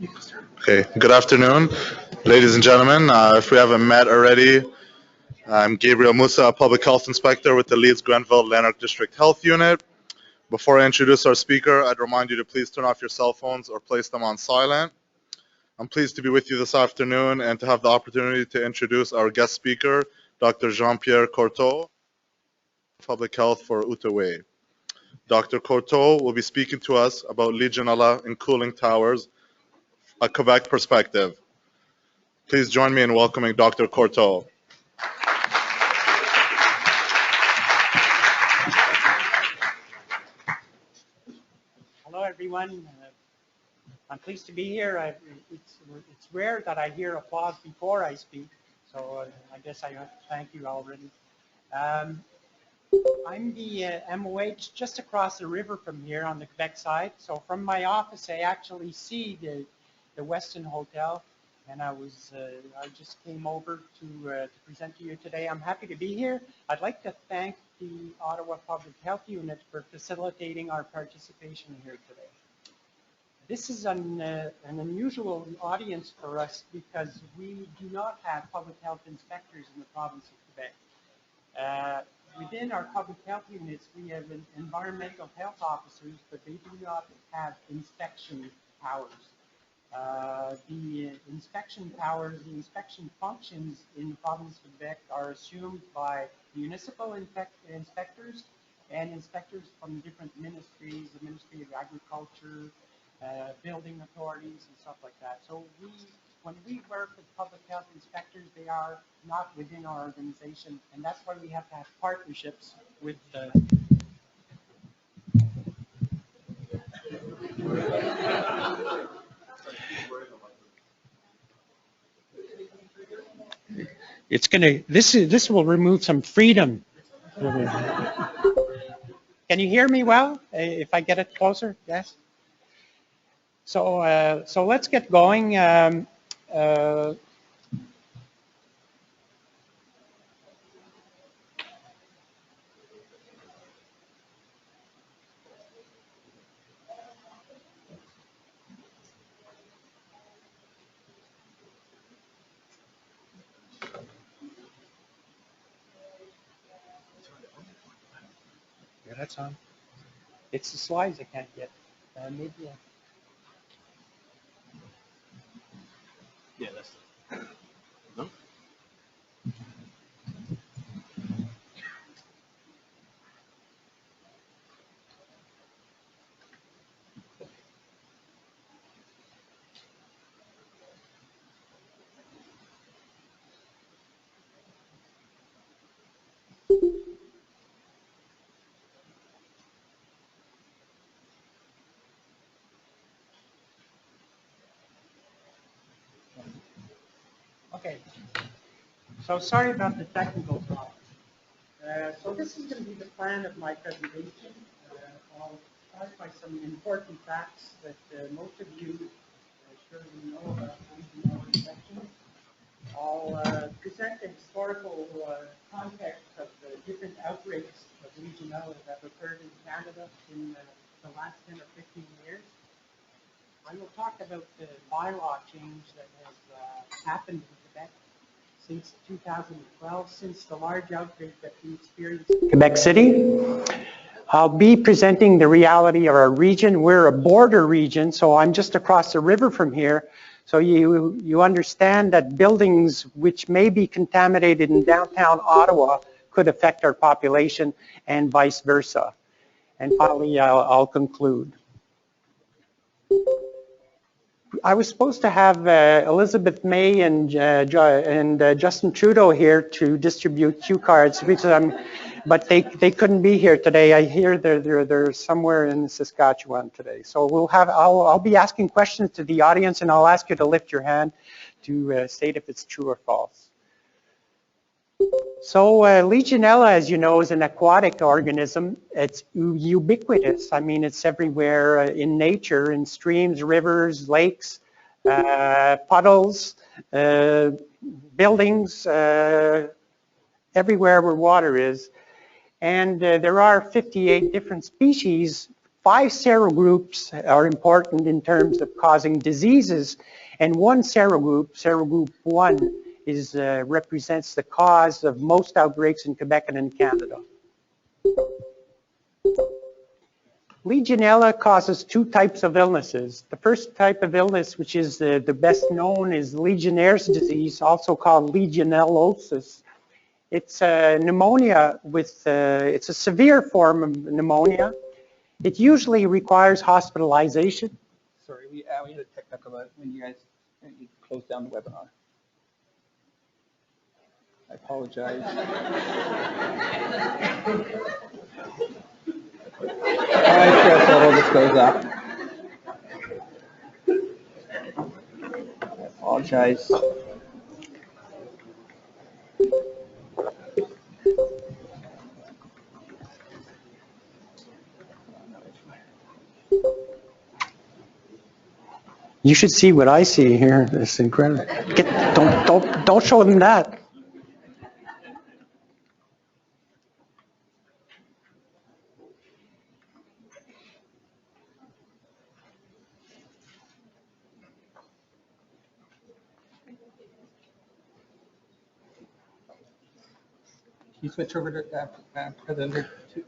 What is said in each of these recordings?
Okay, good afternoon, ladies and gentlemen. If we haven't met already, I'm Gabriel Musa, a public health inspector with the Leeds-Grenville-Lanark District Health Unit. Before I introduce our speaker, I'd remind you to please turn off your cell phones or place them on silent. I'm pleased to be with you this afternoon and to have the opportunity to introduce our guest speaker, Dr. Jean-Pierre Courteau, Public Health for Outaouais. Dr. Courteau will be speaking to us about Legionella in cooling towers, a Quebec perspective. Please join me in welcoming Dr. Courteau. Hello, everyone. I'm pleased to be here. It's rare that I hear applause before I speak, so I guess I have to thank you already. I'm the MOH just across the river from here on the Quebec side. So from my office, I actually see the Westin Hotel, and I just came over to present to you today. I'm happy to be here. I'd like to thank the Ottawa Public Health Unit for facilitating our participation here today. This is an unusual audience for us because we do not have public health inspectors in the province of Quebec. Within our public health units, we have environmental health officers, but they do not have inspection powers. The inspection powers, the inspection functions in the province of Quebec are assumed by municipal inspectors and inspectors from different ministries, the Ministry of Agriculture, building authorities and stuff like that. So when we work with public health inspectors, they are not within our organization, and that's why we have to have partnerships with It's gonna, this will remove some freedom. Can you hear me well? If I get it closer, yes? So, so let's get going. Yeah, that's on. It's the slides I can't get. Maybe. Yeah, that's no. Okay. So sorry about the technical problem. So this is going to be the plan of my presentation. I'll start by some important facts that most of you surely know about Legionella infection. I'll present the historical context of the different outbreaks of Legionella that have occurred in Canada in the last 10 or 15 years. I will talk about the bylaw change that has happened in Quebec since 2012, since the large outbreak that we experienced in Quebec City. I'll be presenting the reality of our region. We're a border region, so I'm just across the river from here. So you understand that buildings which may be contaminated in downtown Ottawa could affect our population and vice versa. And finally, I'll conclude. I was supposed to have Elizabeth May and Justin Trudeau here to distribute cue cards, because but they couldn't be here today. I hear they're somewhere in Saskatchewan today. So I'll be asking questions to the audience, and I'll ask you to lift your hand to state if it's true or false. So Legionella, as you know, is an aquatic organism. It's ubiquitous. I mean, it's everywhere in nature, in streams, rivers, lakes, puddles, buildings, everywhere where water is. And there are 58 different species 5 serogroups are important in terms of causing diseases, and one serogroup 1, represents the cause of most outbreaks in Quebec and in Canada. Legionella causes 2 types of illnesses. The first type of illness, which is the best known, is Legionnaires' disease, also called Legionellosis. It's pneumonia with, it's a severe form of pneumonia. It usually requires hospitalization. Sorry, we had a technical when you guys closed down the webinar. I apologize. My stress level just goes up. I apologize. You should see what I see here. It's incredible. Don't show them that. Can you switch over to President 2?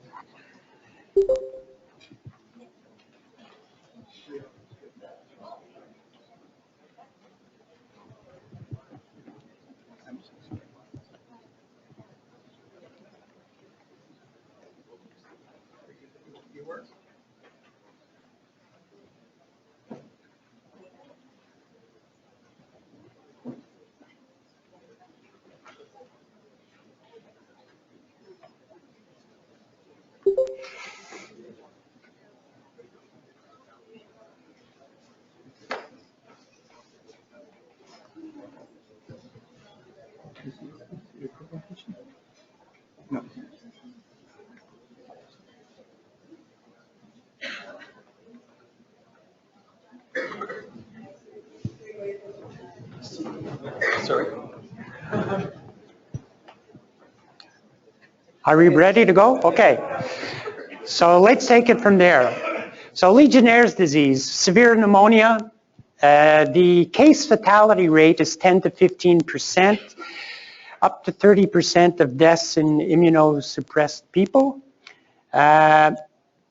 No. Sorry. Are we ready to go? Okay. So let's take it from there. So Legionnaire's disease, severe pneumonia. The case fatality rate is 10 to 15%, up to 30% of deaths in immunosuppressed people.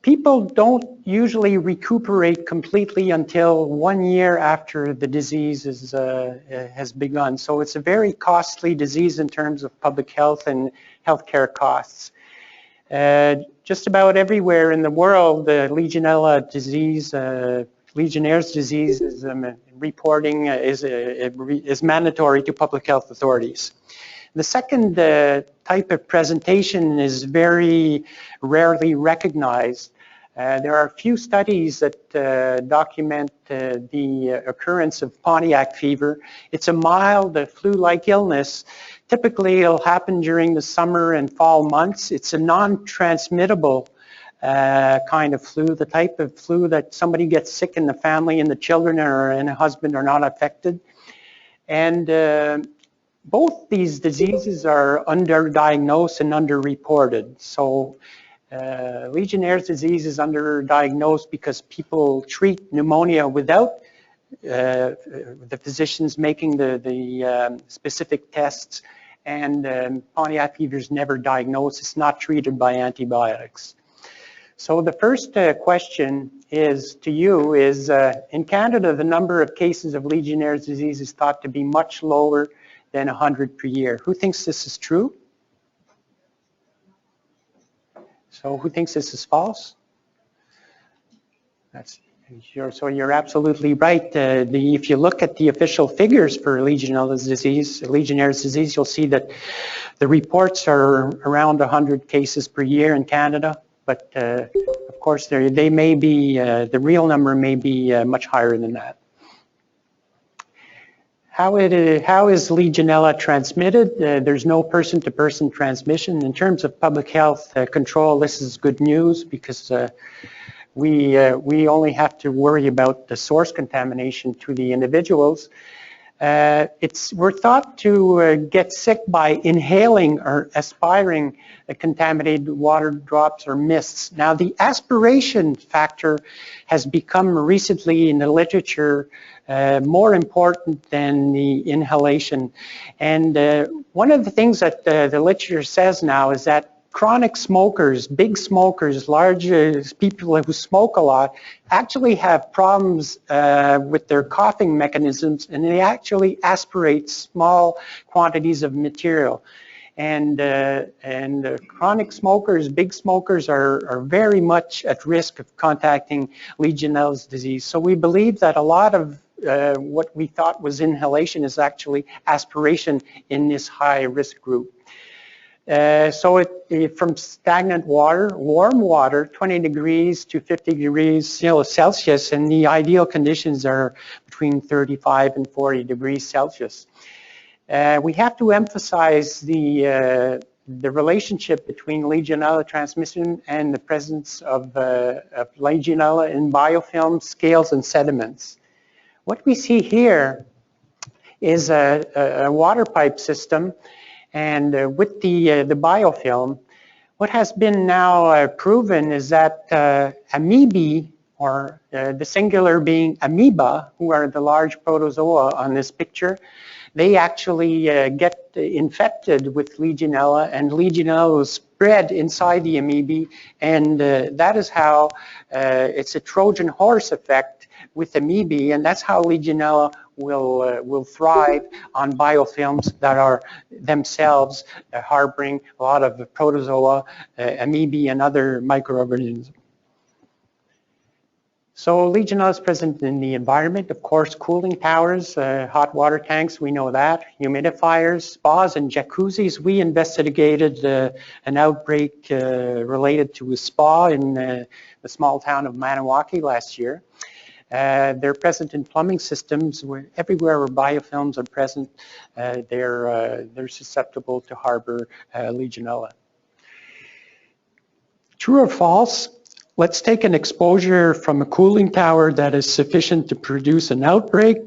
People don't usually recuperate completely until 1 year after the disease has begun. So it's a very costly disease in terms of public health and healthcare costs. Just about everywhere in the world, the Legionella disease, Legionnaire's disease is reporting is mandatory to public health authorities. The second type of presentation is very rarely recognized. There are a few studies that document the occurrence of Pontiac fever. It's a mild flu-like illness. Typically, it'll happen during the summer and fall months. It's a non-transmittable kind of flu, the type of flu that somebody gets sick in the family and the children and a husband are not affected. And both these diseases are underdiagnosed and underreported. So Legionnaire's disease is underdiagnosed because people treat pneumonia without the physicians making the specific tests, and Pontiac fever is never diagnosed. It's not treated by antibiotics. So the first question is to you is, in Canada, the number of cases of Legionnaire's disease is thought to be much lower than 100 per year. Who thinks this is true? So who thinks this is false? So you're absolutely right. If you look at the official figures for Legionnaire's disease, you'll see that the reports are around 100 cases per year in Canada. But of course, they may be, the real number may be much higher than that. How is Legionella transmitted? There's no person-to-person transmission. In terms of public health control, this is good news because we only have to worry about the source contamination to the individuals. We're thought to get sick by inhaling or aspiring contaminated water drops or mists. Now, the aspiration factor has become recently in the literature more important than the inhalation. And one of the things that the literature says now is that chronic smokers, big smokers, large people who smoke a lot, actually have problems with their coughing mechanisms, and they actually aspirate small quantities of material. And chronic smokers, big smokers are very much at risk of contacting Legionella disease. So we believe that a lot of what we thought was inhalation is actually aspiration in this high risk group. From stagnant water, warm water, 20 degrees to 50 degrees Celsius, and the ideal conditions are between 35 and 40 degrees Celsius. We have to emphasize the relationship between Legionella transmission and the presence of Legionella in biofilms, scales, and sediments. What we see here is a water pipe system. And with the biofilm, what has been now proven is that amoebae, or the singular being amoeba, who are the large protozoa on this picture, they actually get infected with Legionella, and Legionella will spread inside the amoebae, and that is how it's a Trojan horse effect with amoebae, and that's how Legionella will thrive on biofilms that are themselves harboring a lot of protozoa, amoebae, and other microorganisms. So Legionella is present in the environment, of course, cooling towers, hot water tanks, we know that, humidifiers, spas, and jacuzzis. We investigated an outbreak related to a spa in the small town of Maniwaki last year. They're present in plumbing systems. Everywhere where biofilms are present, they're susceptible to harbor Legionella. True or false? Let's take an exposure from a cooling tower that is sufficient to produce an outbreak.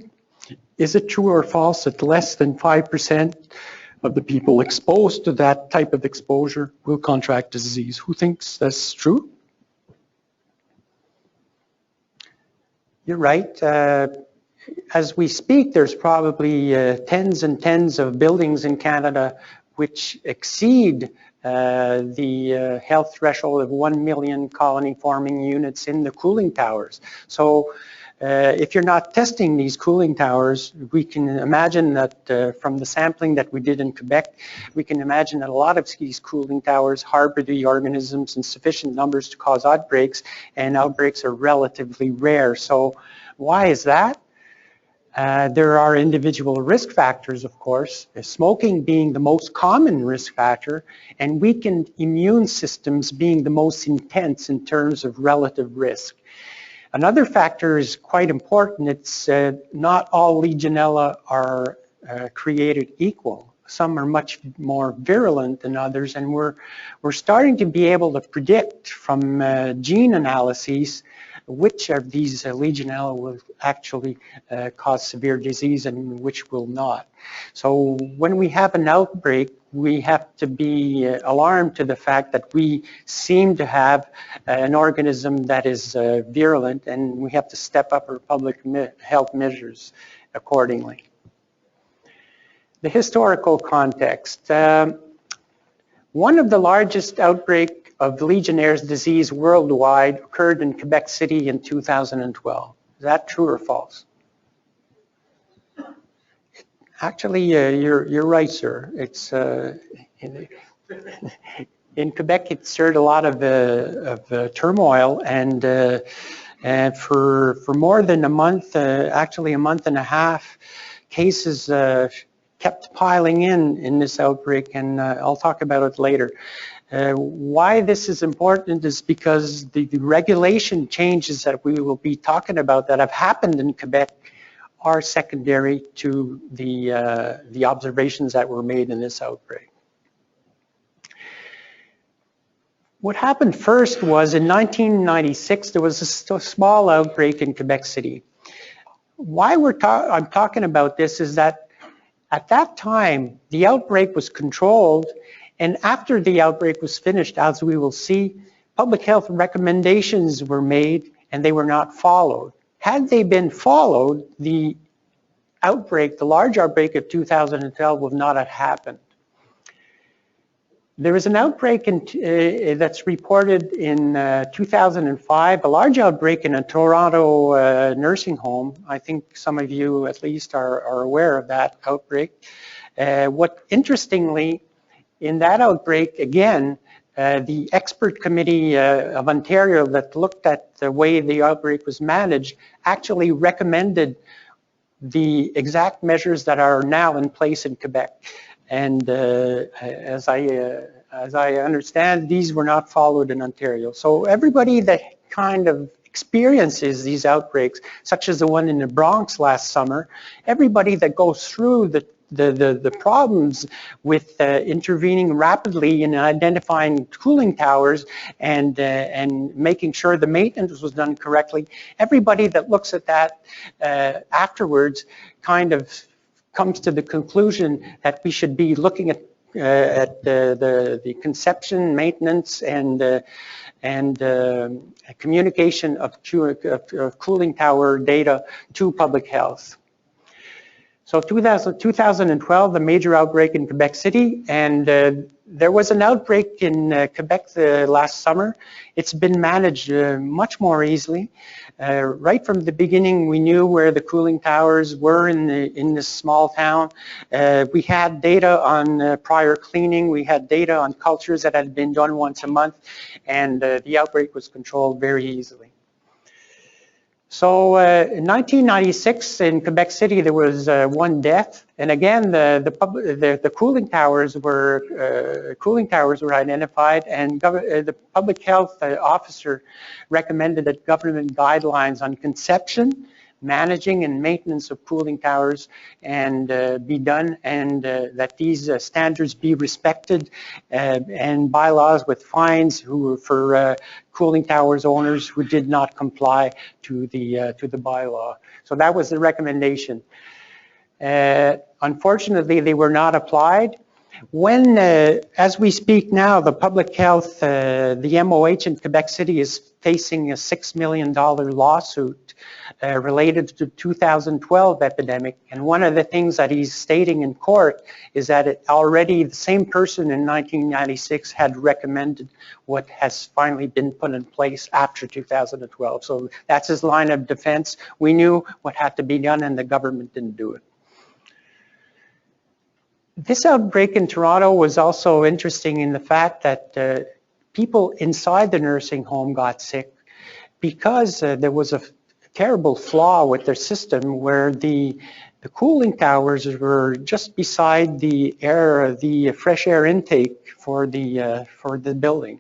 Is it true or false that less than 5% of the people exposed to that type of exposure will contract the disease? Who thinks that's true? You're right. As we speak, there's probably tens and tens of buildings in Canada which exceed the health threshold of 1 million colony-forming units in the cooling towers. So if you're not testing these cooling towers, we can imagine that from the sampling that we did in Quebec, we can imagine that a lot of these cooling towers harbor the organisms in sufficient numbers to cause outbreaks, and outbreaks are relatively rare. So why is that? There are individual risk factors, of course, smoking being the most common risk factor, and weakened immune systems being the most intense in terms of relative risk. Another factor is quite important. It's not all Legionella are created equal. Some are much more virulent than others, and we're starting to be able to predict from gene analyses which of these Legionella will actually cause severe disease and which will not. So when we have an outbreak, we have to be alarmed to the fact that we seem to have an organism that is virulent, and we have to step up our public health measures accordingly. The historical context. One of the largest outbreaks of Legionnaires disease worldwide occurred in Quebec City in 2012. Is that true or false? Actually, you're right, sir. It's in Quebec. It stirred a lot of turmoil, and for more than a month, actually a month and a half, cases kept piling in this outbreak, and I'll talk about it later. Why this is important is because the regulation changes that we will be talking about that have happened in Quebec are secondary to the observations that were made in this outbreak. What happened first was in 1996 there was a small outbreak in Quebec City. Why I'm talking about this is that at that time, the outbreak was controlled, and after the outbreak was finished, as we will see, public health recommendations were made and they were not followed. Had they been followed, the outbreak, the large outbreak of 2012 would not have happened. There was an outbreak that's reported in 2005, a large outbreak in a Toronto nursing home. I think some of you at least are aware of that outbreak. Interestingly, in that outbreak, again, the expert committee of Ontario that looked at the way the outbreak was managed actually recommended the exact measures that are now in place in Quebec. And as I understand, these were not followed in Ontario. So everybody that kind of experiences these outbreaks, such as the one in the Bronx last summer, everybody that goes through the problems with intervening rapidly in identifying cooling towers and making sure the maintenance was done correctly, everybody that looks at that afterwards kind of comes to the conclusion that we should be looking at the conception, maintenance, and communication of cooling tower data to public health. So 2012, the major outbreak in Quebec City, and there was an outbreak in Quebec last summer. It's been managed much more easily. Right from the beginning, we knew where the cooling towers were in this small town. We had data on prior cleaning. We had data on cultures that had been done once a month, and the outbreak was controlled very easily. So in 1996 in Quebec City there was one death, and again the cooling towers were identified, and the public health officer recommended that government guidelines on conception, managing and maintenance of cooling towers and be done, and that these standards be respected, and bylaws with fines for cooling towers owners who did not comply to the bylaw. So that was the recommendation. Unfortunately, they were not applied. When, as we speak now, the public health, the MOH in Quebec City is facing a $6 million lawsuit related to the 2012 epidemic. And one of the things that he's stating in court is that already the same person in 1996 had recommended what has finally been put in place after 2012. So that's his line of defense. We knew what had to be done and the government didn't do it. This outbreak in Toronto was also interesting in the fact that people inside the nursing home got sick because there was a terrible flaw with their system where the cooling towers were just beside the fresh air intake for the building.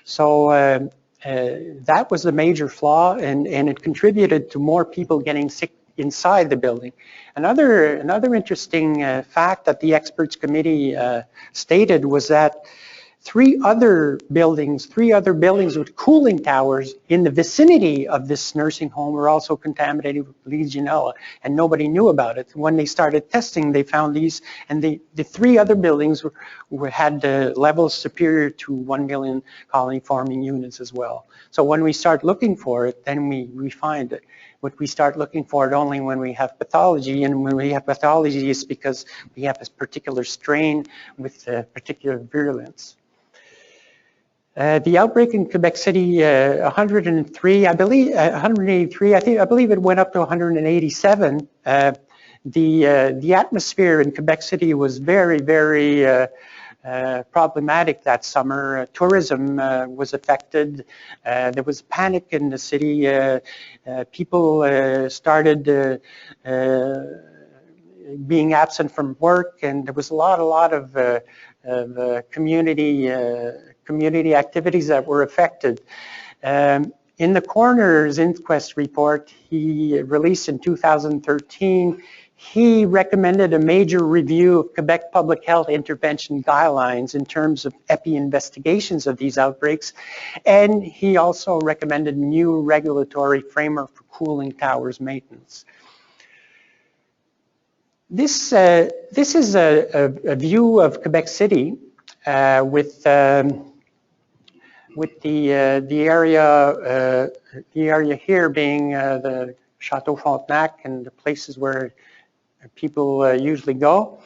So that was a major flaw, and it contributed to more people getting sick inside the building. Another interesting fact that the experts committee stated was that three other buildings with cooling towers in the vicinity of this nursing home were also contaminated with Legionella, and nobody knew about it. When they started testing, they found these, and the three other buildings had levels superior to 1 million colony-forming units as well. So when we start looking for it, then we find it. But we start looking for it only when we have pathology, and when we have pathology, it's because we have this particular strain with particular virulence. The outbreak in Quebec City, 103, I believe, 183, I believe it went up to 187. The atmosphere in Quebec City was very, very problematic that summer. Tourism was affected. There was panic in the city. People started being absent from work, and there was a lot of community activities that were affected. In the coroner's inquest report he released in 2013, he recommended a major review of Quebec public health intervention guidelines in terms of investigations of these outbreaks, and he also recommended new regulatory framework for cooling towers maintenance. This is a view of Quebec City with the area here being the Chateau Frontenac and the places where people usually go.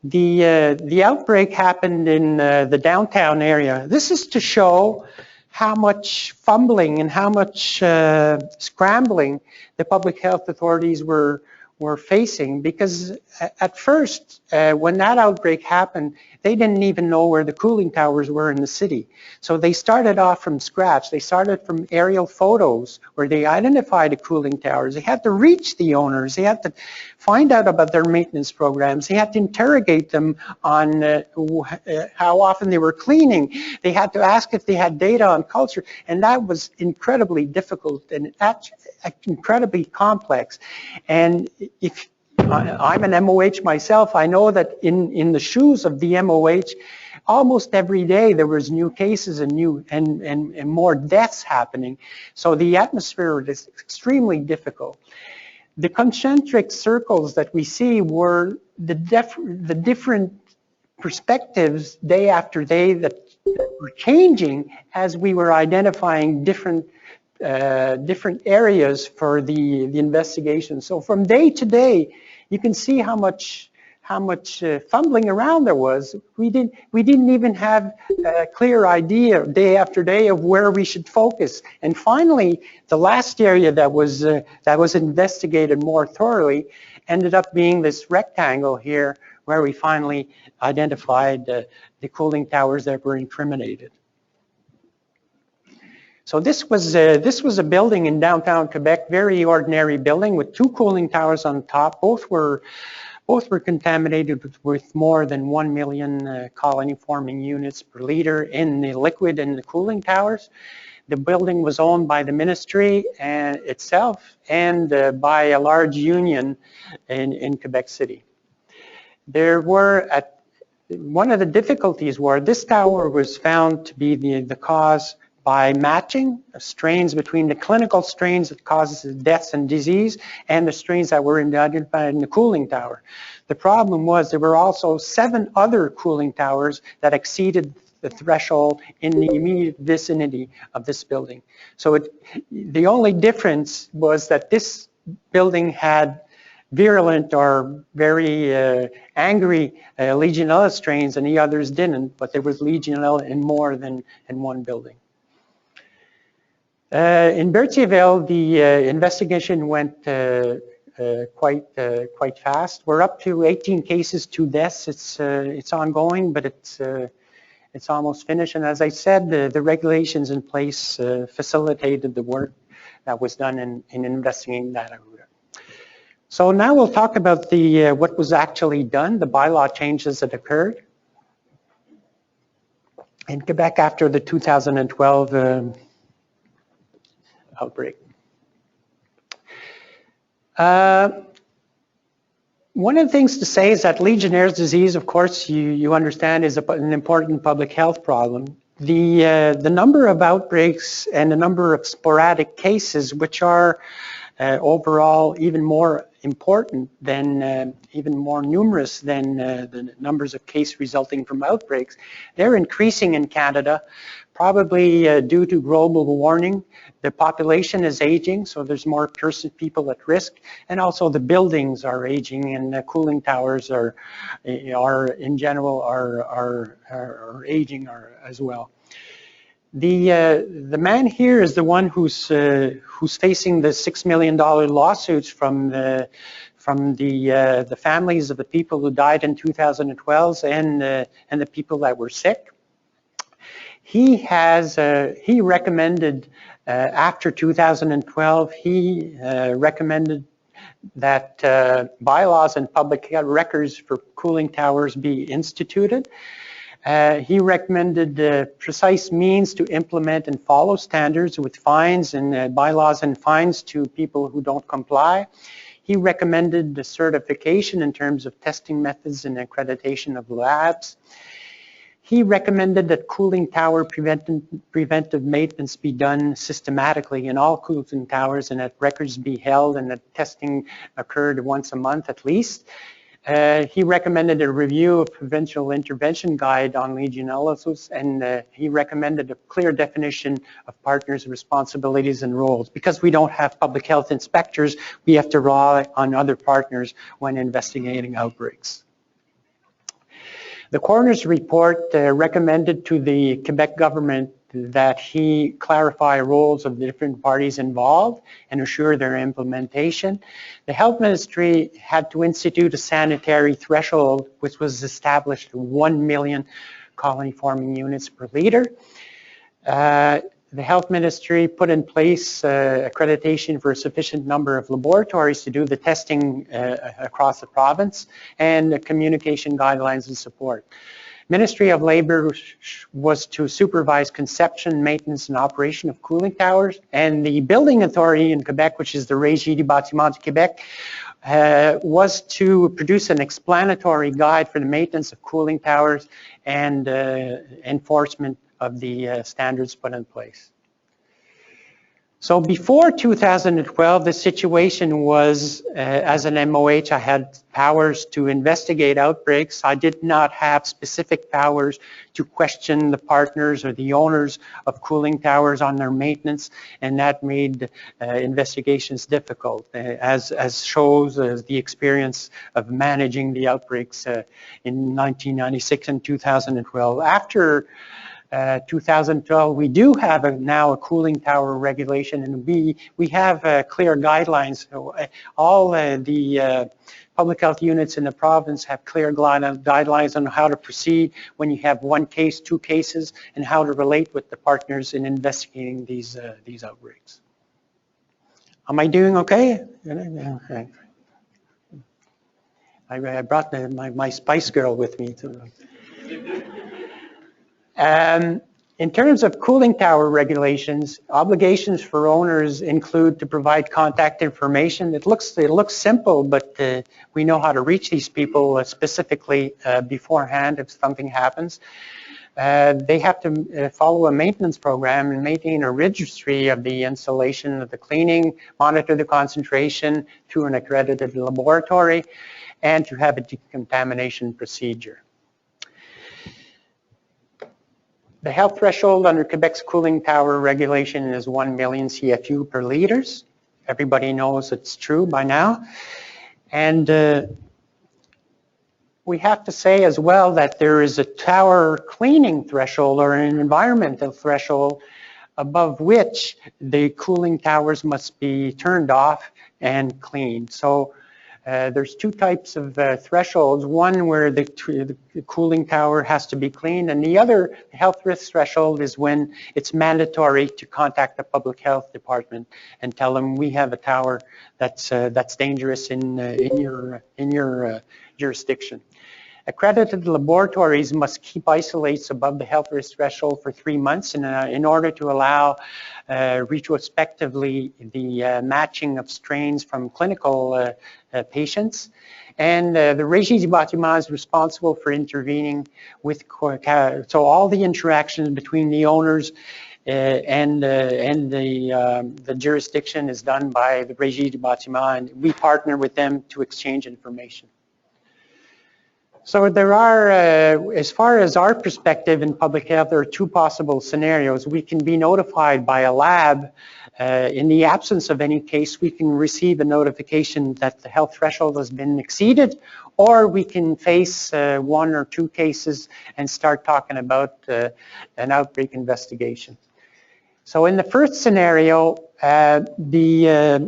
The outbreak happened in the downtown area. This is to show how much fumbling and how much scrambling the public health authorities were facing, because at first, when that outbreak happened, they didn't even know where the cooling towers were in the city. So they started off from scratch. They started from aerial photos where they identified the cooling towers. They had to reach the owners. They had to find out about their maintenance programs. They had to interrogate them on how often they were cleaning. They had to ask if they had data on culture, and that was incredibly difficult and incredibly complex. And if I'm an MOH myself, I know that in the shoes of the MOH, almost every day there was new cases and more deaths happening. So the atmosphere is extremely difficult. The concentric circles that we see were the different perspectives day after day that were changing as we were identifying different areas for the investigation. So from day to day, you can see how much fumbling around there was. We didn't even have a clear idea day after day of where we should focus. And finally, the last area that was investigated more thoroughly ended up being this rectangle here, where we finally identified the cooling towers that were incriminated. So this was a building in downtown Quebec, very ordinary building with 2 cooling towers on top. Both were contaminated with more than 1 million colony-forming units per liter in the liquid in the cooling towers. The building was owned by the ministry itself and by a large union in Quebec City. One of the difficulties were this tower was found to be the cause by matching strains between the clinical strains that causes deaths and disease and the strains that were identified in the cooling tower. The problem was there were also 7 other cooling towers that exceeded the threshold in the immediate vicinity of this building. So the only difference was that this building had virulent or very angry Legionella strains and the others didn't, but there was Legionella in more than in one building. In Berthierville, the investigation went quite fast. We're up to 18 cases, 2 deaths. It's ongoing, but it's almost finished. And as I said, the regulations in place facilitated the work that was done in investigating that area. So now we'll talk about what was actually done, the bylaw changes that occurred in Quebec after the 2012 outbreak. One of the things to say is that Legionnaires' disease, of course, you understand, is an important public health problem. The number of outbreaks and the number of sporadic cases, which are overall even more important than, even more numerous than the numbers of cases resulting from outbreaks, they're increasing in Canada, probably due to global warming. The population is aging, so there's more people at risk, and also the buildings are aging, and the cooling towers are in general are aging as well. The man here is the one who's facing the $6 million lawsuits from the families of the people who died in 2012 and the people that were sick. He recommended after 2012, he recommended that bylaws and public records for cooling towers be instituted. He recommended precise means to implement and follow standards with fines and bylaws and fines to people who don't comply. He recommended the certification in terms of testing methods and accreditation of labs. He recommended that cooling tower preventive maintenance be done systematically in all cooling towers and that records be held and that testing occurred once a month at least. He recommended a review of provincial intervention guide on Legionella, and he recommended a clear definition of partners' responsibilities and roles. Because we don't have public health inspectors, we have to rely on other partners when investigating outbreaks. The coroner's report recommended to the Quebec government that he clarify roles of the different parties involved and assure their implementation. The health ministry had to institute a sanitary threshold, which was established at 1 million colony forming units per liter. The health ministry put in place accreditation for a sufficient number of laboratories to do the testing across the province, and communication guidelines and support. Ministry of Labor was to supervise conception, maintenance, and operation of cooling towers, and the building authority in Quebec, which is the Régie du Bâtiment du Québec, was to produce an explanatory guide for the maintenance of cooling towers and enforcement of the standards put in place. So before 2012, the situation was, as an MOH, I had powers to investigate outbreaks. I did not have specific powers to question the partners or the owners of cooling towers on their maintenance, and that made investigations difficult, as shows the experience of managing the outbreaks in 1996 and 2012. After 2012, we do have now a cooling tower regulation, and we have clear guidelines. So, all the public health units in the province have clear guidelines on how to proceed when you have one case, two cases, and how to relate with the partners in investigating these outbreaks. Am I doing okay? I brought my Spice Girl with me too. In terms of cooling tower regulations, obligations for owners include to provide contact information. It looks simple, but we know how to reach these people specifically beforehand if something happens. They have to follow a maintenance program and maintain a registry of the installation of the cleaning, monitor the concentration through an accredited laboratory, and to have a decontamination procedure. The health threshold under Quebec's cooling tower regulation is 1 million CFU per liters. Everybody knows it's true by now. And we have to say as well that there is a tower cleaning threshold or an environmental threshold above which the cooling towers must be turned off and cleaned. So there's two types of thresholds, one where the cooling tower has to be cleaned, and the other health risk threshold is when it's mandatory to contact the public health department and tell them we have a tower that's dangerous in your jurisdiction. Accredited laboratories must keep isolates above the health risk threshold for 3 months in order to allow retrospectively the matching of strains from clinical patients. And the Régie du Bâtiment is responsible for intervening with, so all the interactions between the owners and the jurisdiction is done by the Régie du Bâtiment, and we partner with them to exchange information. So there are, as far as our perspective in public health, there are two possible scenarios. We can be notified by a lab. In the absence of any case, we can receive a notification that the health threshold has been exceeded, or we can face 1 or 2 cases and start talking about an outbreak investigation. So in the first scenario, the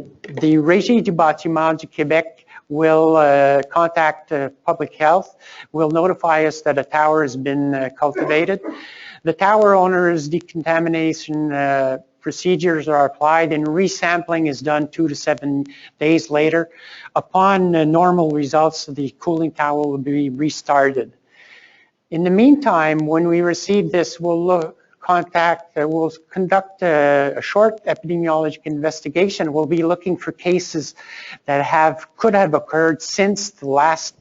Régie du Bâtiment du Québec will contact public health, will notify us that a tower has been cultivated. The tower owner's decontamination procedures are applied, and resampling is done 2 to 7 days later. Upon normal results, the cooling tower will be restarted. In the meantime, when we receive this, we'll conduct a short epidemiologic investigation. We'll be looking for cases that could have occurred since the last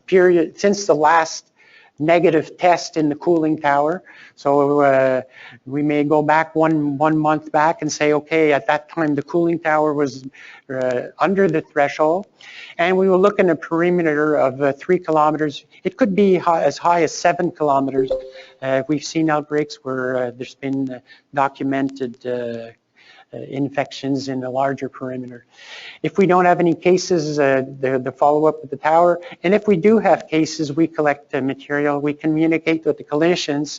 negative test in the cooling tower. So we may go back one month back and say, okay, at that time the cooling tower was under the threshold, and we will look in a perimeter of 3 kilometers. It could be as high as 7 kilometers. We've seen outbreaks where there's been documented infections in a larger perimeter. If we don't have any cases, the follow-up with the tower, and if we do have cases, we collect material, we communicate with the clinicians,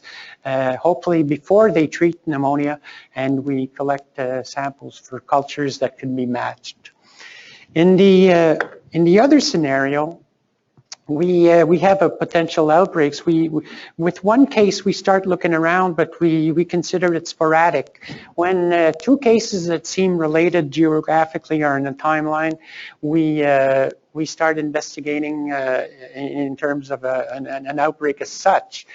hopefully before they treat pneumonia, and we collect samples for cultures that can be matched. In the other scenario, we have a potential outbreaks. With one case, we start looking around, but we consider it sporadic. When 2 cases that seem related geographically are in a timeline, we start investigating in terms of an outbreak as such.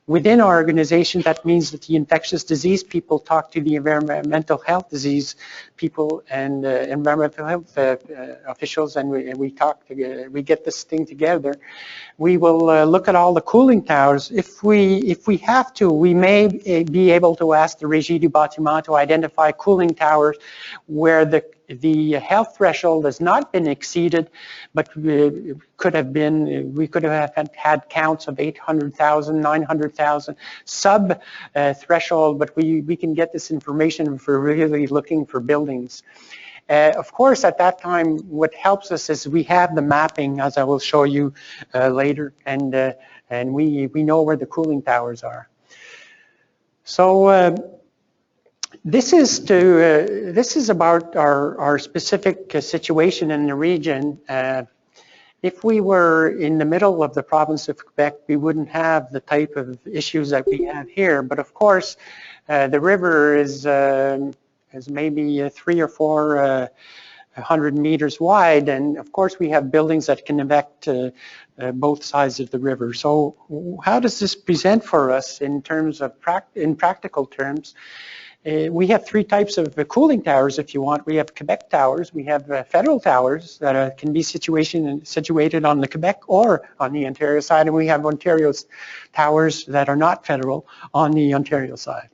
Within our organization, that means that the infectious disease people talk to the environmental health disease people and environmental health officials, and we talk together. We get this thing together. We will look at all the cooling towers. If we have to, we may be able to ask the Régie du Bâtiment to identify cooling towers where the health threshold has not been exceeded, but we could have had counts of 800,000, 900,000 sub threshold, but we can get this information if we're really looking for buildings. Of course, at that time, what helps us is we have the mapping, as I will show you later, and we know where the cooling towers are. So this is about our specific situation in the region. If we were in the middle of the province of Quebec, we wouldn't have the type of issues that we have here. But of course, the river is maybe 300 or 400 meters wide, and of course we have buildings that can affect both sides of the river. So how does this present for us in terms of practical terms? We have 3 types of cooling towers, if you want. We have Quebec towers, we have federal towers that can be situated on the Quebec or on the Ontario side, and we have Ontario's towers that are not federal on the Ontario side.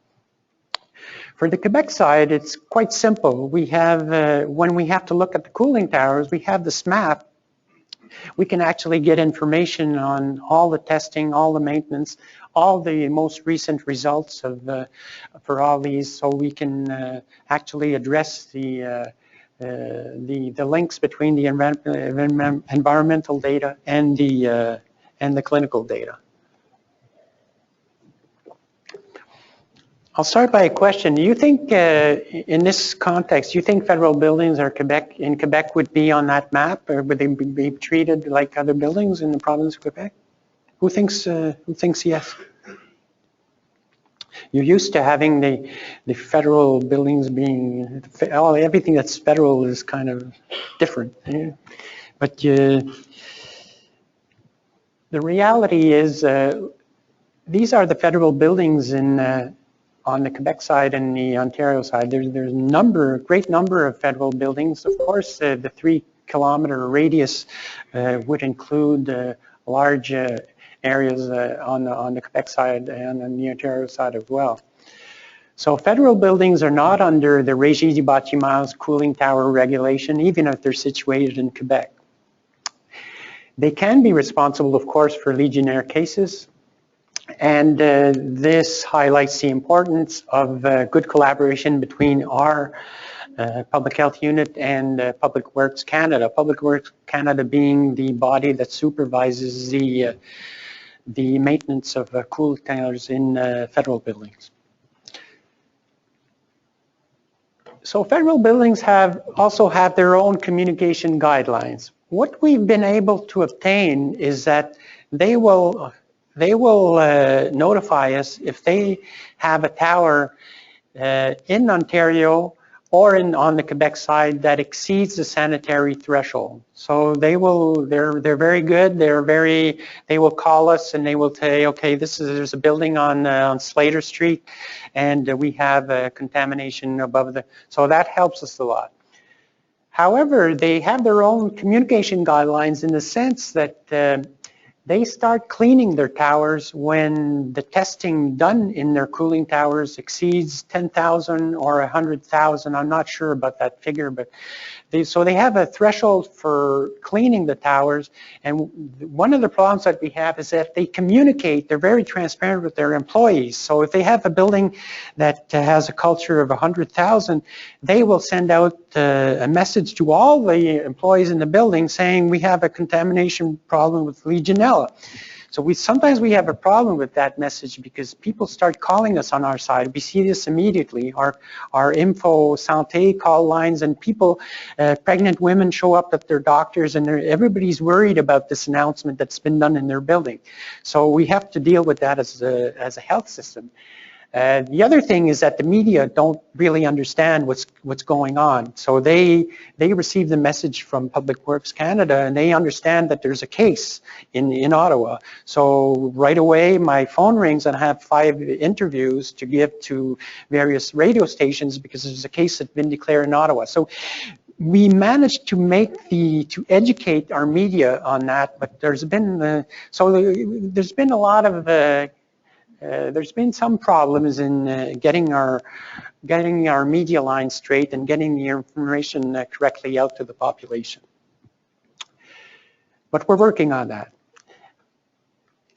For the Quebec side, it's quite simple. We have, when we have to look at the cooling towers, we have this map. We can actually get information on all the testing, all the maintenance, all the most recent results for all these, so we can actually address the links between the environmental data and the clinical data. I'll start by a question. Do you think, in this context, do you think federal buildings in Quebec would be on that map, or would they be treated like other buildings in the province of Quebec? Who thinks yes? You're used to having the federal buildings being, everything that's federal is kind of different. Yeah? But the reality is, these are the federal buildings on the Quebec side and the Ontario side. There's a great number of federal buildings. Of course, the 3-kilometer radius would include large areas on the Quebec side and on the Ontario side as well. So federal buildings are not under the Régie du Bâtiment's cooling tower regulation, even if they're situated in Quebec. They can be responsible, of course, for Legionnaire cases. And this highlights the importance of good collaboration between our Public Health Unit and Public Works Canada. Public Works Canada being the body that supervises the maintenance of cooling towers in federal buildings. So federal buildings also have their own communication guidelines. What we've been able to obtain is that they will notify us if they have a tower in Ontario or on the Quebec side that exceeds the sanitary threshold. So they're very good. They will call us and they will say, okay, there's a building on Slater Street, and we have contamination above so that helps us a lot. However, they have their own communication guidelines in the sense that they start cleaning their towers when the testing done in their cooling towers exceeds 10,000 or 100,000. I'm not sure about that figure, but so they have a threshold for cleaning the towers. And one of the problems that we have is that they communicate, they're very transparent with their employees. So if they have a building that has a culture of 100,000, they will send out a message to all the employees in the building saying we have a contamination problem with Legionella. So sometimes we have a problem with that message because people start calling us on our side. We see this immediately. Our info santé call lines, and people, pregnant women show up at their doctors, and everybody's worried about this announcement that's been done in their building. So we have to deal with that as a health system. The other thing is that the media don't really understand what's going on. So they receive the message from Public Works Canada, and they understand that there's a case in Ottawa. So right away my phone rings and I have 5 interviews to give to various radio stations because there's a case that's been declared in Ottawa. So we managed to educate our media on that, but there's been a lot of there's been some problems in getting our media line straight and getting the information correctly out to the population. But we're working on that.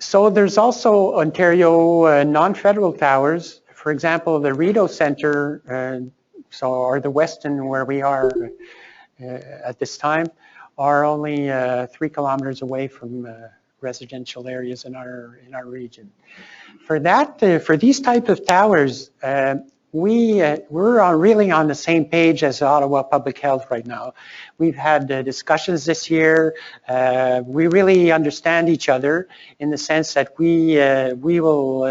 So there's also Ontario non-federal towers. For example, the Rideau Centre, or the Weston where we are at this time, are only 3 kilometers away from residential areas in our region. For these types of towers, we're really on the same page as Ottawa Public Health right now. We've had discussions this year. We really understand each other in the sense that we will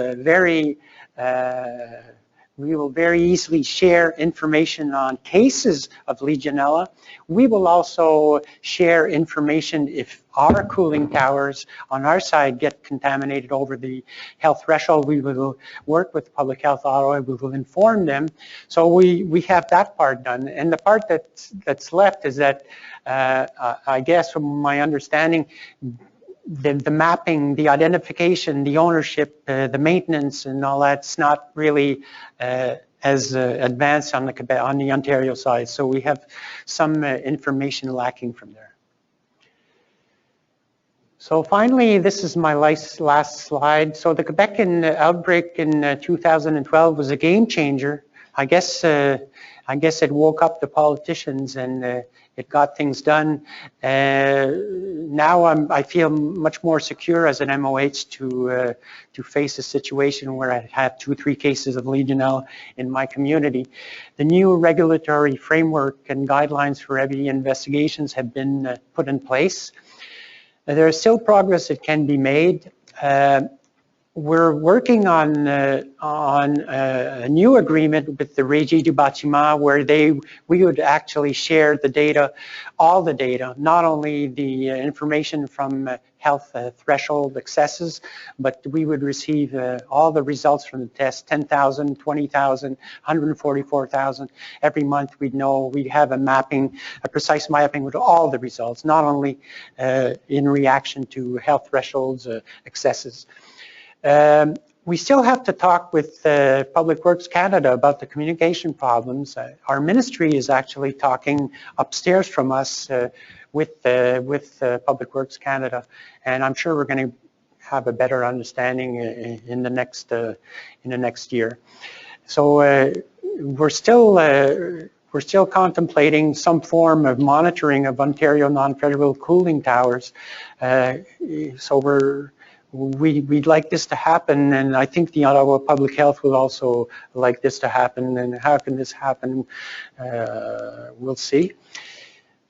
very easily share information on cases of Legionella. We will also share information if our cooling towers on our side get contaminated over the health threshold. We will work with Public Health Ottawa. We will inform them. So we have that part done. And the part that's left is that, I guess from my understanding, the mapping, the identification, the ownership, the maintenance and all that's not really as advanced on the Ontario side. So we have some information lacking from there. So finally, this is my last slide. So the Quebec outbreak in 2012 was a game changer. I guess it woke up the politicians and it got things done. Now I feel much more secure as an MOH to face a situation where I have 2 or 3 cases of Legionella in my community. The new regulatory framework and guidelines for every investigations have been put in place. There is still progress that can be made. We're working on a new agreement with the Régie du Bâtiment where we would actually share the data, all the data, not only the information from health threshold accesses, but we would receive all the results from the test, 10,000, 20,000, 144,000. Every month we'd know, we'd have a precise mapping with all the results, not only in reaction to health thresholds, accesses. We still have to talk with Public Works Canada about the communication problems. Our ministry is actually talking upstairs from us with Public Works Canada, and I'm sure we're going to have a better understanding in the next year. So we're still contemplating some form of monitoring of Ontario non-federal cooling towers. So we'd like this to happen, and I think the Ottawa Public Health will also like this to happen. And how can this happen? We'll see.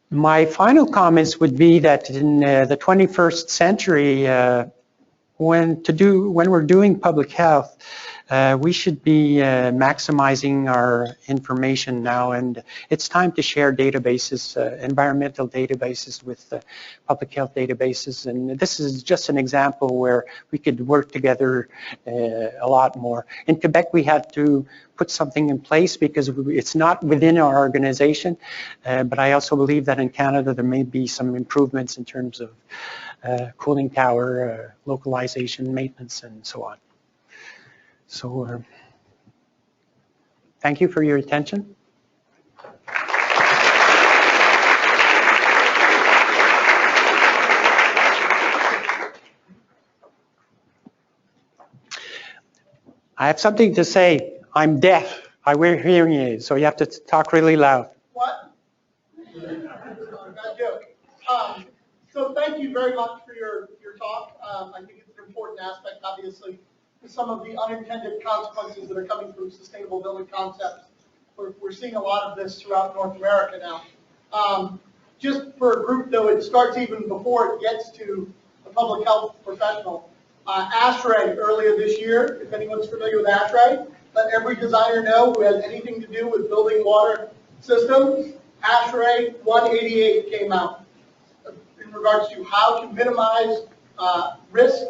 My final comments would be that in the 21st century, when we're doing public health, we should be maximizing our information now, and it's time to share databases, environmental databases with public health databases, and this is just an example where we could work together a lot more. In Quebec, we had to put something in place because it's not within our organization, but I also believe that in Canada there may be some improvements in terms of cooling tower, localization, maintenance, and so on. So thank you for your attention. I have something to say. I'm deaf. I wear hearing aids, so you have to talk really loud. What? Bad joke. So thank you very much for your talk. I think it's an important aspect, obviously, to some of the unintended consequences that are coming from sustainable building concepts. We're seeing a lot of this throughout North America now. Just for a group, though, it starts even before it gets to a public health professional. ASHRAE earlier this year, if anyone's familiar with ASHRAE, let every designer know who has anything to do with building water systems. ASHRAE 188 came out in regards to how to minimize risk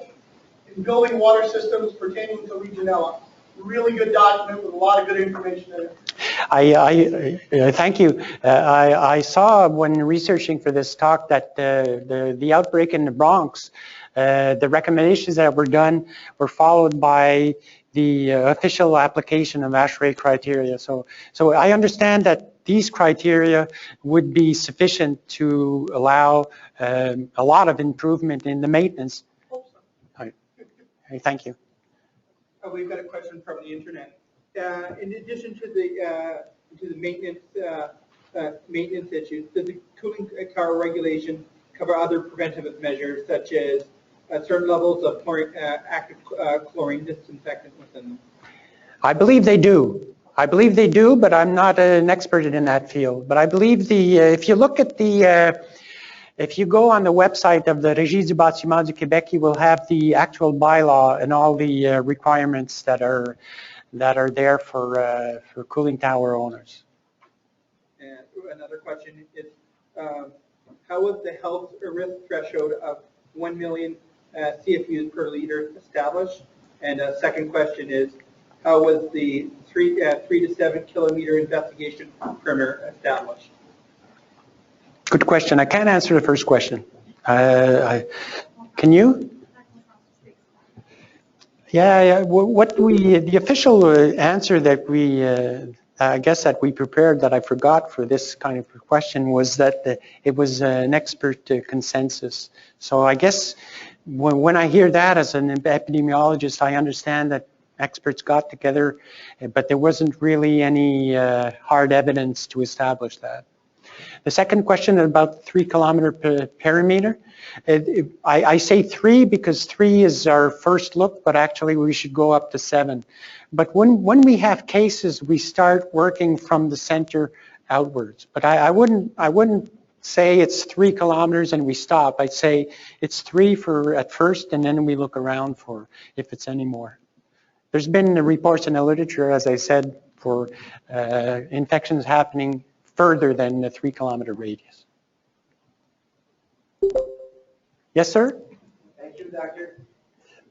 in building water systems pertaining to Legionella. Really good document with a lot of good information in it. Thank you. I saw when researching for this talk that the outbreak in the Bronx, the recommendations that were done were followed by the official application of ASHRAE criteria. So I understand that these criteria would be sufficient to allow a lot of improvement in the maintenance. Hope so. All right. Thank you. We've got a question from the internet. In addition to the maintenance issues, does the cooling tower regulation cover other preventive measures such as certain levels of active chlorine disinfectant within them? I believe they do. I believe they do, but I'm not an expert in that field. But I believe if you look at if you go on the website of the Régie du Bâtiment du Québec, you will have the actual bylaw and all the requirements that are there for cooling tower owners. And another question is, how was the health risk threshold of 1 million CFUs per liter established? And a second question is, how was the 3 to 7 kilometer investigation perimeter established? Good question. I can't answer the first question. Can you? Yeah. The official answer that I guess that we prepared that I forgot for this kind of question was that it was an expert consensus. So I guess when I hear that as an epidemiologist, I understand that experts got together, but there wasn't really any hard evidence to establish that. The second question about 3 kilometer perimeter, I say 3 because 3 is our first look, but actually we should go up to 7. But when we have cases, we start working from the center outwards. But I wouldn't say it's 3 kilometers and we stop. I'd say it's 3 at first, and then we look around for if it's any more. There's been reports in the literature, as I said, for infections happening further than the 3 kilometer radius. Yes, sir? Thank you, Doctor.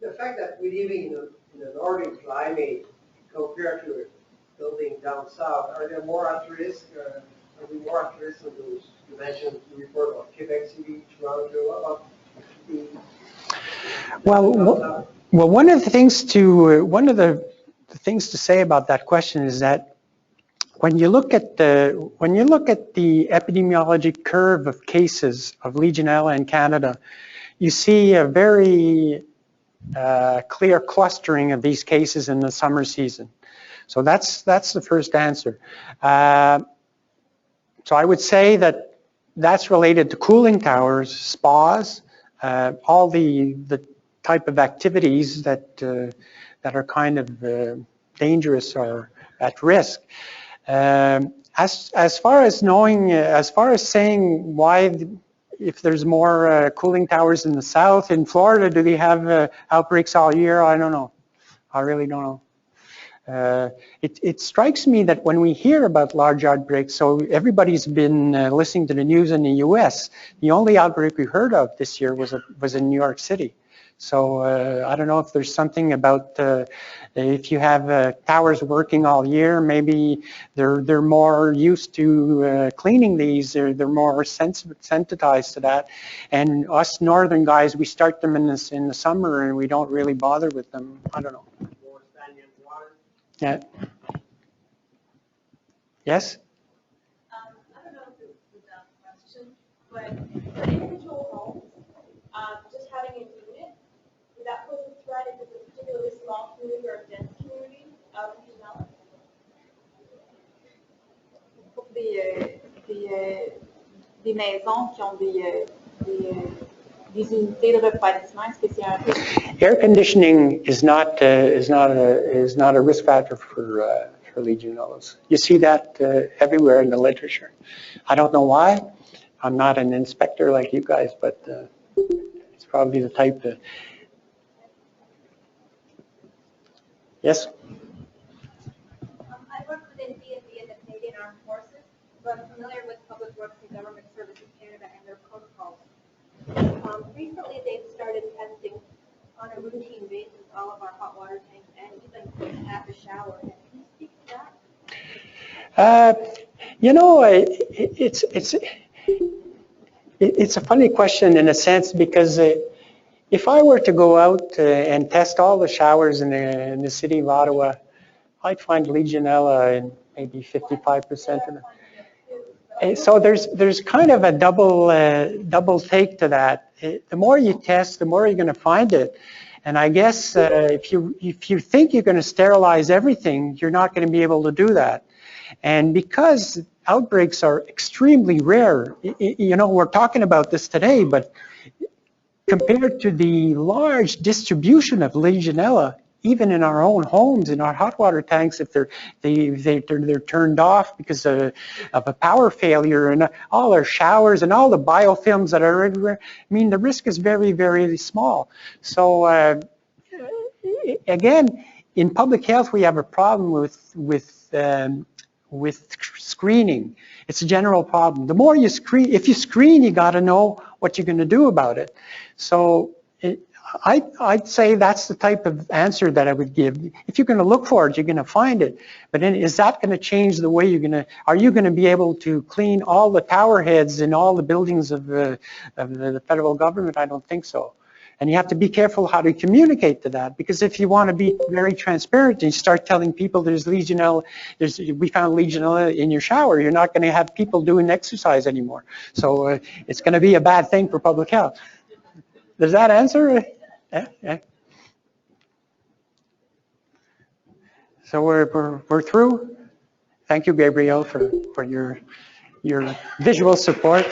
The fact that we're living in a northern climate compared to building down south, are there more at risk? Are we more at risk of those? You mentioned the report of Quebec City, Toronto. Well, one of the things to say about that question is that when you look at the epidemiologic curve of cases of Legionella in Canada, you see a very clear clustering of these cases in the summer season. So that's the first answer. So I would say that that's related to cooling towers, spas, all the type of activities that are kind of dangerous or at risk. As far as saying why, if there's more cooling towers in the south, in Florida, do they have outbreaks all year? I don't know. I really don't know. It strikes me that when we hear about large outbreaks, so everybody's been listening to the news in the U.S., the only outbreak we heard of this year was in New York City. So I don't know if there's something about if you have towers working all year, maybe they're more used to cleaning these. They're more sensitized to that. And us northern guys, we start them in the summer and we don't really bother with them. I don't know. Yeah. Yes? I don't know if this is a dumb question, but for individual homes, just having a unit, would that pose a threat if it's a particularly small community or a dense community of Legionella? Des maisons qui ont des unités de refroidissement, est-ce que c'est un risque? Air conditioning is not a risk factor for Legionellas. You see that everywhere in the literature. I don't know why. I'm not an inspector like you guys, but it's probably the type that. Yes. I work within DND in the Canadian Armed Forces, so I'm familiar with Public Works and Government Services Canada and their protocols. Recently, they've started testing on a routine basis all of our hot water tanks and even at the shower. Can you speak to that? You know, it's a funny question in a sense because if I were to go out and test all the showers in the city of Ottawa, I'd find Legionella in maybe 55% of them. So there's kind of a double take to that. The more you test, the more you're going to find it. And I guess if you think you're going to sterilize everything, you're not going to be able to do that. And because outbreaks are extremely rare, you know, we're talking about this today, but compared to the large distribution of Legionella, even in our own homes, in our hot water tanks, if they're turned off because of a power failure, and all our showers and all the biofilms that are everywhere, I mean, the risk is very, very small. So again, in public health, we have a problem with screening. It's a general problem. The more you screen, if you screen, you got to know what you're going to do about it. So I'd say that's the type of answer that I would give. If you're going to look for it, you're going to find it. But then is that going to change the way are you going to be able to clean all the tower heads in all the buildings of the federal government? I don't think so. And you have to be careful how to communicate to that, because if you want to be very transparent and you start telling people there's Legionella, we found Legionella in your shower, you're not going to have people doing exercise anymore. So it's going to be a bad thing for public health. Does that answer? Yeah. So we're through. Thank you, Gabriel, for your visual support.